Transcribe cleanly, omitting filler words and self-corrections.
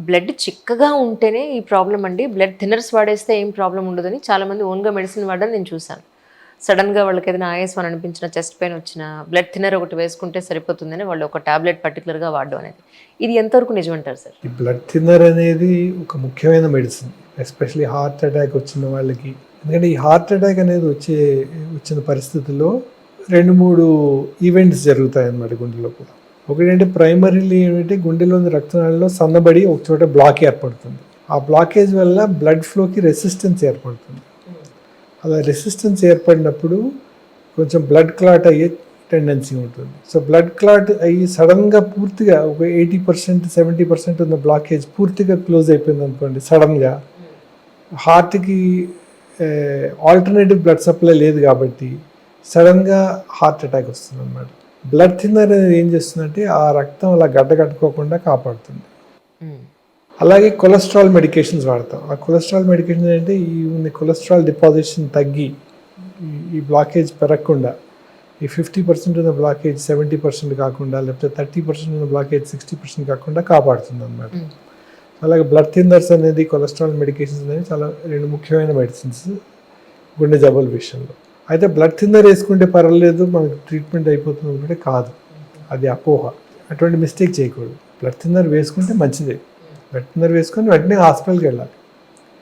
Blood చిక్కగా ఉంటేనే ఈ ప్రాబ్లం అండి. బ్లడ్ థిన్నర్స్ వాడేస్తే ఏం ప్రాబ్లమ్ ఉండదని చాలామంది ఓన్‌గా మెడిసిన్ వాడడం నేను చూసాను. సడెన్‌గా వాళ్ళకేదైనా ఆయాసం అని అనిపించినా, చెస్ట్ పెయిన్ వచ్చినా, బ్లడ్ థిన్నర్ ఒకటి వేసుకుంటే సరిపోతుందని వాళ్ళు ఒక టాబ్లెట్ పర్టిక్యులర్‌గా వాడడం అనేది. ఇది ఎంతవరకు నిజమంటారు సార్? ఈ బ్లడ్ థిన్నర్ అనేది ఒక ముఖ్యమైన మెడిసిన్. ఎస్పెషల్లీ హార్ట్ అటాక్ వచ్చిన వాళ్ళకి. ఎందుకంటే ఈ హార్ట్ అటాక్ అనేది వచ్చిన పరిస్థితుల్లో 2, 3 ఈవెంట్స్ జరుగుతాయన్నమాట గుండె లోపల. ఒకటంటే ప్రైమరీలీ ఏమిటంటే గుండెలోని రక్తనాళాల్లో సన్నబడి ఒక చోట బ్లాక్ ఏర్పడుతుంది. ఆ బ్లాకేజ్ వల్ల బ్లడ్ ఫ్లోకి రెసిస్టెన్స్ ఏర్పడుతుంది. అలా రెసిస్టెన్స్ ఏర్పడినప్పుడు కొంచెం బ్లడ్ క్లాట్ అయ్యే టెండెన్సీ ఉంటుంది. సో బ్లడ్ క్లాట్ అయ్యి సడన్గా పూర్తిగా ఒక 80%, 70% ఉన్న బ్లాకేజ్ పూర్తిగా క్లోజ్ అయిపోయింది అనుకోండి. సడన్గా హార్ట్కి ఆల్టర్నేటివ్ బ్లడ్ సప్లై లేదు కాబట్టి సడన్గా హార్ట్ అటాక్ వస్తుంది అన్నమాట. బ్లడ్ థిన్నర్ అనేది ఏం చేస్తుందంటే ఆ రక్తం అలా గడ్డకట్టుకోకుండా కాపాడుతుంది. అలాగే కొలెస్ట్రాల్ మెడికేషన్స్ వాడతాం. ఆ కొలెస్ట్రాల్ మెడికేషన్ అంటే ఈ కొలెస్ట్రాల్ డిపాజిషన్ తగ్గి ఈ బ్లాకేజ్ పెరగకుండా ఈ 50% ఉన్న బ్లాకేజ్ 70% కాకుండా, లేకపోతే 30% ఉన్న బ్లాకేజ్ 60% కాకుండా కాపాడుతుంది అన్నమాట. అలాగే బ్లడ్ థిన్నర్స్ అనేది, కొలెస్ట్రాల్ మెడికేషన్స్ అనేవి చాలా 2 ముఖ్యమైన మెడిసిన్స్ గుండె జబ్బుల విషయంలో. అయితే బ్లడ్ థిన్నర్ వేసుకుంటే పర్వాలేదు, మనకు ట్రీట్మెంట్ అయిపోతుంది అనుకుంటే కాదు. అది అపోహ. అటువంటి మిస్టేక్ చేయకూడదు. బ్లడ్ థిన్నర్ వేసుకుంటే మంచిదే. బ్లడ్ థిన్నర్ వేసుకొని వెంటనే హాస్పిటల్కి వెళ్ళాలి.